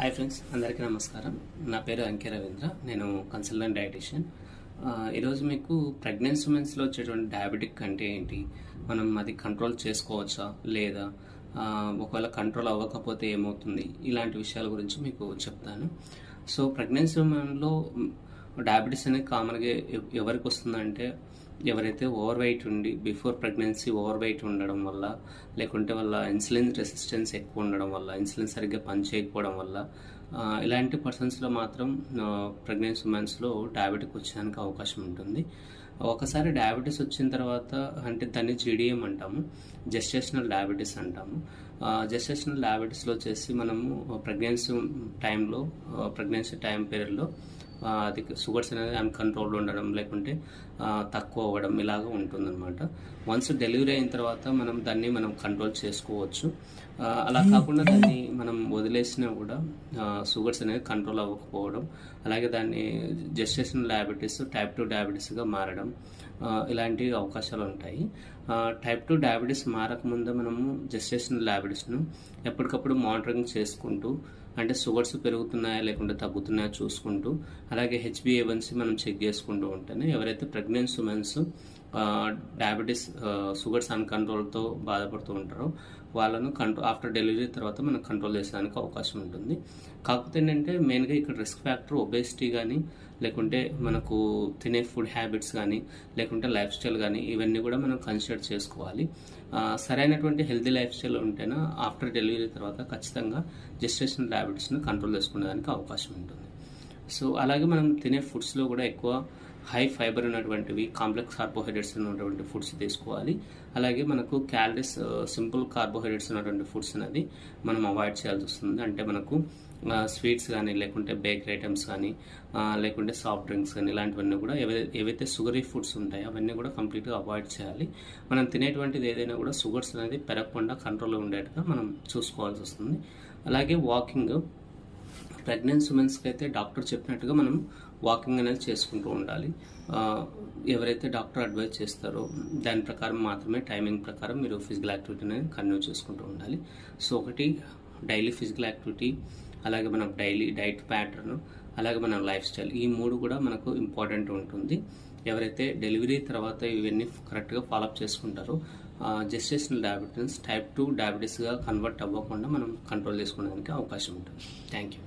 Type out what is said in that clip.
Hi friends, అందరికీ నమస్కారం. నా పేరు అంకే రవీంద్ర. నేను కన్సల్టెంట్ డైటీషియన్. ఈరోజు మీకు ప్రెగ్నెన్సీ ఉమెన్స్లో వచ్చేటువంటి డయాబెటిక్ అంటే ఏంటి, మనం అది కంట్రోల్ చేసుకోవచ్చా లేదా, ఒకవేళ కంట్రోల్ అవ్వకపోతే ఏమవుతుంది, ఇలాంటి విషయాల గురించి మీకు చెప్తాను. సో ప్రెగ్నెన్సీ ఉమెన్లో డయాబెటీస్ అనేది కామన్గా ఎవరికి వస్తుందంటే, ఎవరైతే ఓవర్ వెయిట్ ఉండి బిఫోర్ ప్రెగ్నెన్సీ ఓవర్ వెయిట్ ఉండడం వల్ల, లేకుంటే వాళ్ళ ఇన్సులిన్ రెసిస్టెన్స్ ఎక్కువ ఉండడం వల్ల, ఇన్సులిన్ సరిగ్గా పనిచేయకపోవడం వల్ల, ఇలాంటి పర్సన్స్లో మాత్రం ప్రెగ్నెన్సీ ఉమెన్స్లో డయాబెటిక్ వచ్చేదానికి అవకాశం ఉంటుంది. ఒకసారి డయాబెటీస్ వచ్చిన తర్వాత, అంటే దాన్ని జీడిఎం అంటాము, జెస్టేషనల్ డయాబెటీస్ అంటాము. జెస్టేషనల్ డయాబెటీస్లో వచ్చేసి మనము ప్రెగ్నెన్సీ టైం పీరియడ్లో అది షుగర్స్ అనేది అన్కంట్రోల్డ్ ఉండడం, లేకుంటే తక్కువ అవ్వడం ఇలాగ ఉంటుందన్నమాట. వన్స్ డెలివరీ అయిన తర్వాత దాన్ని మనం కంట్రోల్ చేసుకోవచ్చు. అలా కాకుండా దాన్ని మనం వదిలేసినా కూడా షుగర్స్ అనేది కంట్రోల్ అవ్వకపోవడం, అలాగే దాన్ని జెస్టేషనల్ డయాబెటీస్ టైప్ 2 డయాబెటీస్గా మారడం, ఇలాంటి అవకాశాలు ఉంటాయి. టైప్ 2 డయాబెటీస్ మారకముందే మనము జెస్టేషనల్ డయాబెటీస్ను ఎప్పటికప్పుడు మానిటరింగ్ చేసుకుంటూ, అంటే షుగర్స్ పెరుగుతున్నాయా లేకుంటే తగ్గుతున్నాయా చూసుకుంటూ, అలాగే HbA1c మనం చెక్ చేసుకుంటూ ఉంటేనే ఎవరైతే ప్రెగ్నెన్సీ ఉమెన్స్ డయాబెటీస్ షుగర్స్ అన్కంట్రోల్తో బాధపడుతూ ఉంటారో వాళ్ళను ఆఫ్టర్ డెలివరీ తర్వాత మనం కంట్రోల్ చేసేదానికి అవకాశం ఉంటుంది. కాకపోతే ఏంటంటే మెయిన్గా ఇక్కడ రిస్క్ ఫ్యాక్టర్ ఒబేసిటీ కానీ, లేకుంటే మనకు తినే ఫుడ్ హ్యాబిట్స్ కానీ, లేకుంటే లైఫ్ స్టైల్ కానీ, ఇవన్నీ కూడా మనం కన్సిడర్ చేసుకోవాలి. సరైనటువంటి హెల్తీ లైఫ్ స్టైల్ ఉంటేనే ఆఫ్టర్ డెలివరీ తర్వాత ఖచ్చితంగా జెస్టేషనల్ డయాబెటీస్ని కంట్రోల్ చేసుకునేదానికి అవకాశం ఉంటుంది. సో అలాగే మనం తినే ఫుడ్స్లో కూడా ఎక్కువ హై ఫైబర్ ఉన్నటువంటివి, కాంప్లెక్స్ కార్బోహైడ్రేట్స్ ఉన్నటువంటి ఫుడ్స్ తీసుకోవాలి. అలాగే మనకు క్యాలరీస్, సింపుల్ కార్బోహైడ్రేట్స్ ఉన్నటువంటి ఫుడ్స్ అనేది మనం అవాయిడ్ చేయాల్సి వస్తుంది. అంటే మనకు స్వీట్స్ కానీ, లేకుంటే బేకరీ ఐటమ్స్ కానీ, లేకుంటే సాఫ్ట్ డ్రింక్స్ కానీ, ఇలాంటివన్నీ కూడా ఏవైతే షుగరీ ఫుడ్స్ ఉంటాయో అవన్నీ కూడా కంప్లీట్గా అవాయిడ్ చేయాలి. మనం తినేటువంటిది ఏదైనా కూడా షుగర్స్ అనేది పెరగకుండా కంట్రోల్లో ఉండేట్టుగా మనం చూసుకోవాల్సి వస్తుంది. అలాగే వాకింగ్, ప్రెగ్నెన్సీ ఉమెన్స్కి అయితే డాక్టర్ చెప్పినట్టుగా మనం వాకింగ్ అనేది చేసుకుంటూ ఉండాలి. ఎవరైతే డాక్టర్ అడ్వైజ్ చేస్తారో దాని ప్రకారం మాత్రమే, టైమింగ్ ప్రకారం మీరు ఫిజికల్ యాక్టివిటీ అనేది కంటిన్యూ చేసుకుంటూ ఉండాలి. సో ఒకటి డైలీ ఫిజికల్ యాక్టివిటీ, అలాగే మన డైలీ డైట్ ప్యాటర్న్, అలాగే మన లైఫ్ స్టైల్, ఈ మూడు కూడా మనకు ఇంపార్టెంట్ ఉంటుంది. ఎవరైతే డెలివరీ తర్వాత ఇవన్నీ కరెక్ట్గా ఫాలోఅప్ చేసుకుంటారో జెస్టేషనల్ డయాబెటీస్ టైప్ 2 డయాబెటీస్గా కన్వర్ట్ అవ్వకుండా మనం కంట్రోల్ చేసుకోవడానికి అవకాశం ఉంటుంది. Thank you.